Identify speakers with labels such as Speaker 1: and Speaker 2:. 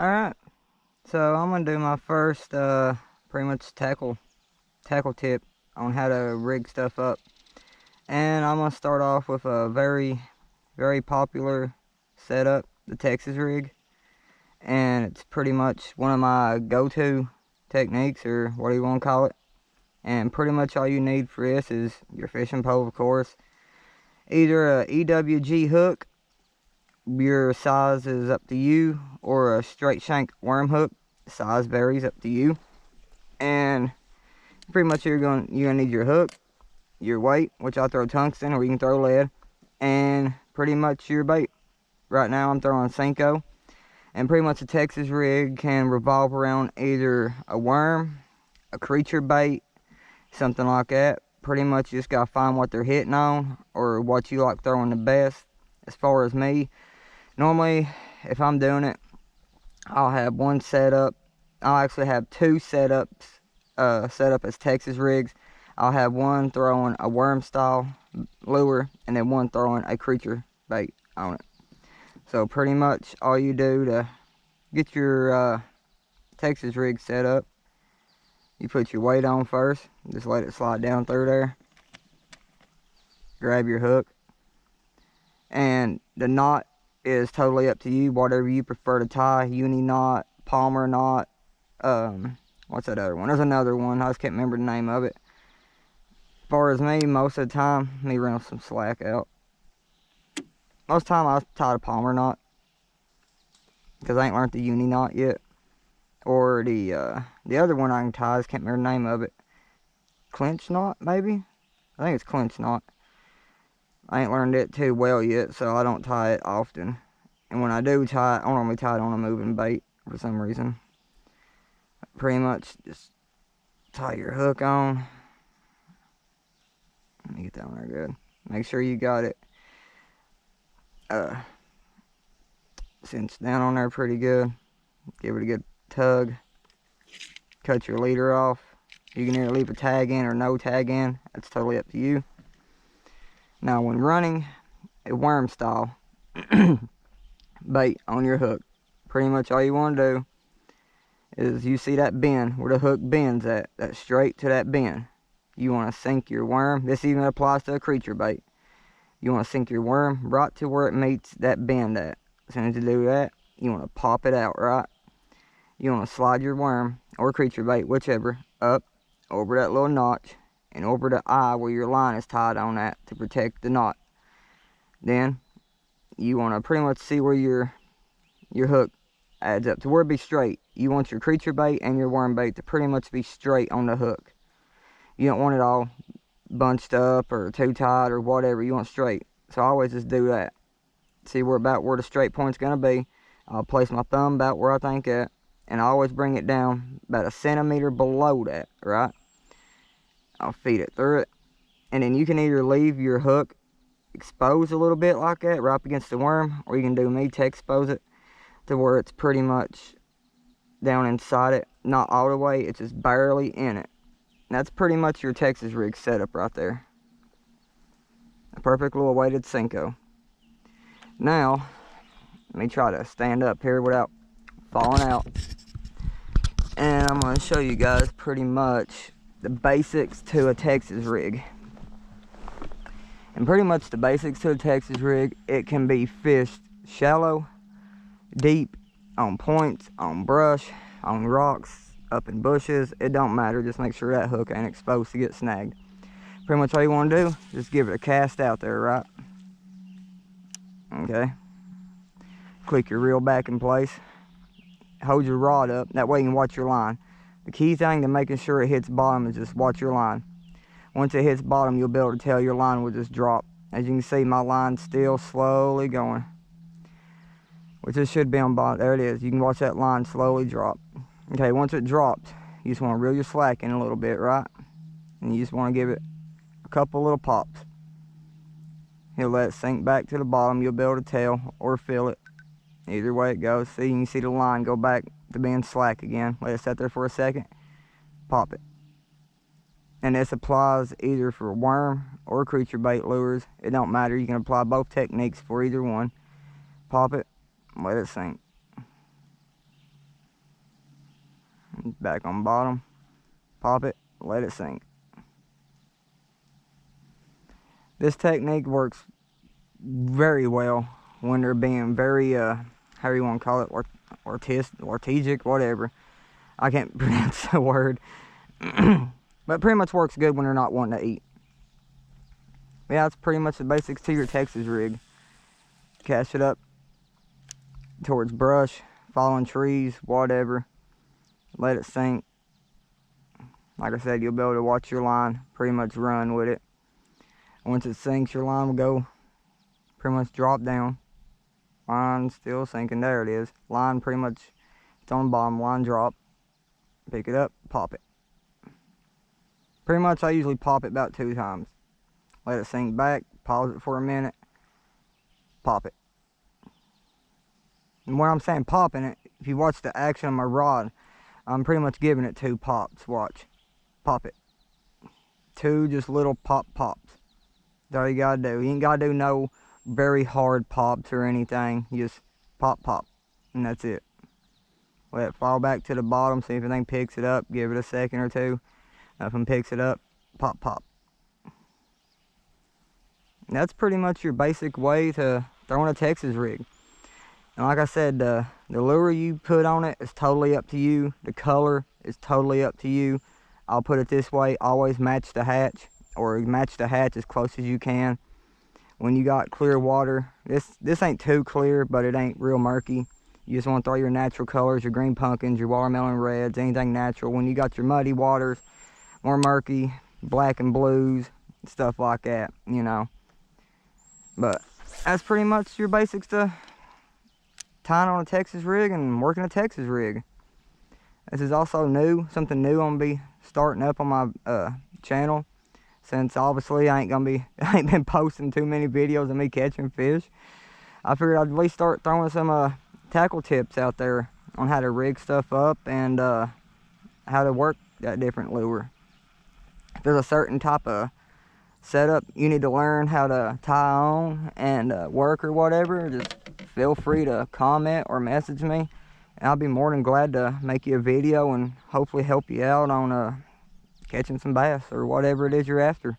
Speaker 1: Alright, so I'm gonna do my first pretty much tackle tip on how to rig stuff up. And I'm gonna start off with a very popular setup, the Texas rig. And it's pretty much one of my go-to techniques, or what do you want to call it. And pretty much all you need for this is your fishing pole, of course. Either a EWG hook, your size is up to you, or a straight shank worm hook, size varies, up to you. And pretty much you're gonna need your hook, your weight, which I throw tungsten, or you can throw lead, and pretty much your bait. Right now I'm throwing Senko, and pretty much a Texas rig can revolve around either a worm, a creature bait, something like that. Pretty much you just gotta find what they're hitting on, or what you like throwing the best. As far as me, normally if I'm doing it, I'll have one setup. I'll actually have two setups set up as Texas rigs. I'll have one throwing a worm style lure, and then one throwing a creature bait on it. So pretty much all you do to get your Texas rig set up, you put your weight on first, just let it slide down through there, grab your hook, and the knot is totally up to you, whatever you prefer to tie. Uni knot, Palmer knot, what's that other one? There's another one, I just can't remember the name of it. As far as me, most of the time, let me run some slack out. Most of the time I tie a Palmer knot, because I ain't learned the uni knot yet. Or the other one I can tie, I just can't remember the name of it. Clinch knot, maybe? I think it's clinch knot. I ain't learned it too well yet, so I don't tie it often. And when I do tie it, I normally tie it on a moving bait for some reason. Pretty much just tie your hook on. Let me get that one there good. Make sure you got it cinched down on there pretty good. Give it a good tug. Cut your leader off. You can either leave a tag in or no tag in. That's totally up to you. Now when running a worm style bait on your hook, pretty much all you want to do is, you see that bend where the hook bends at, that's straight to that bend. You want to sink your worm. This even applies to a creature bait. You want to sink your worm right to where it meets that bend at. As soon as you do that, you want to pop it out, right? You want to slide your worm or creature bait, whichever, up over that little notch and over the eye where your line is tied on that to protect the knot. Then you want to pretty much see where your hook adds up to where it be straight. You want your creature bait and your worm bait to pretty much be straight on the hook. You don't want it all bunched up or too tight or whatever. You want straight. So I always just do that. See where the straight point's gonna be. I'll place my thumb about where I think at, and I always bring it down about a centimeter below that, right? I'll feed it through it, and then you can either leave your hook exposed a little bit like that, right up against the worm, or you can do me to expose it to where it's pretty much down inside it, not all the way, it's just barely in it. And that's pretty much your Texas rig setup right there. A perfect little weighted Senko. Now, let me try to stand up here without falling out. And I'm going to show you guys pretty much the basics to a Texas rig. And pretty much the basics to a Texas rig, it can be fished shallow, deep, on points, on brush, on rocks, up in bushes. It don't matter, just make sure that hook ain't exposed to get snagged. Pretty much all you want to do, just give it a cast out there, right? Okay. Click your reel back in place. Hold your rod up, that way you can watch your line. The key thing to making sure it hits bottom is just watch your line. Once it hits bottom, you'll be able to tell your line will just drop. As you can see, my line's still slowly going, which it should be on bottom. There it is. You can watch that line slowly drop. Okay, once it drops, you just want to reel your slack in a little bit, right? And you just want to give it a couple little pops. He'll let it sink back to the bottom. You'll be able to tell or feel it. Either way it goes. See, you can see the line go back to being slack again. Let it sit there for a second. Pop it. And this applies either for worm or creature bait lures. It don't matter. You can apply both techniques for either one. Pop it. Let it sink. back on bottom, pop it, let it sink. This technique works very well when they're being very, how you want to call it, artistic, whatever. I can't pronounce the word. But pretty much works good when they're not wanting to eat. Yeah, that's pretty much the basics to your Texas rig. Cast it up towards brush, fallen trees, whatever. Let it sink. Like I said, you'll be able to watch your line pretty much run with it. Once it sinks, your line will go pretty much drop down. Line still sinking. There it is. Line pretty much, it's on the bottom. Line drop. Pick it up, pop it. Pretty much I usually pop it about 2 times. Let it sink back, pause it for a minute, pop it. And when I'm saying popping it, if you watch the action of my rod, I'm pretty much giving it 2 pops. Watch. Pop it. 2 just little pops. That's all you gotta do. You ain't gotta do no very hard pops or anything. You just pop. And that's it. Let it fall back to the bottom, see if anything picks it up. Give it a second or 2. Nothing picks it up, pop. And that's pretty much your basic way to throw in a Texas rig. And like I said, the lure you put on it is totally up to you. The color is totally up to you. I'll put it this way, always match the hatch, or match the hatch as close as you can. When you got clear water, this ain't too clear, but it ain't real murky. You just want to throw your natural colors, your green pumpkins, your watermelon reds, anything natural. When you got your muddy waters, more murky, black and blues, stuff like that, you know. But that's pretty much your basics to tying on a Texas rig and working a Texas rig. This is also new, something new I'm gonna be starting up on my channel, since obviously I ain't been posting too many videos of me catching fish. I figured I'd at least start throwing some tackle tips out there on how to rig stuff up and how to work that different lure. If there's a certain type of setup you need to learn how to tie on and work or whatever, just feel free to comment or message me, and I'll be more than glad to make you a video and hopefully help you out on catching some bass or whatever it is you're after.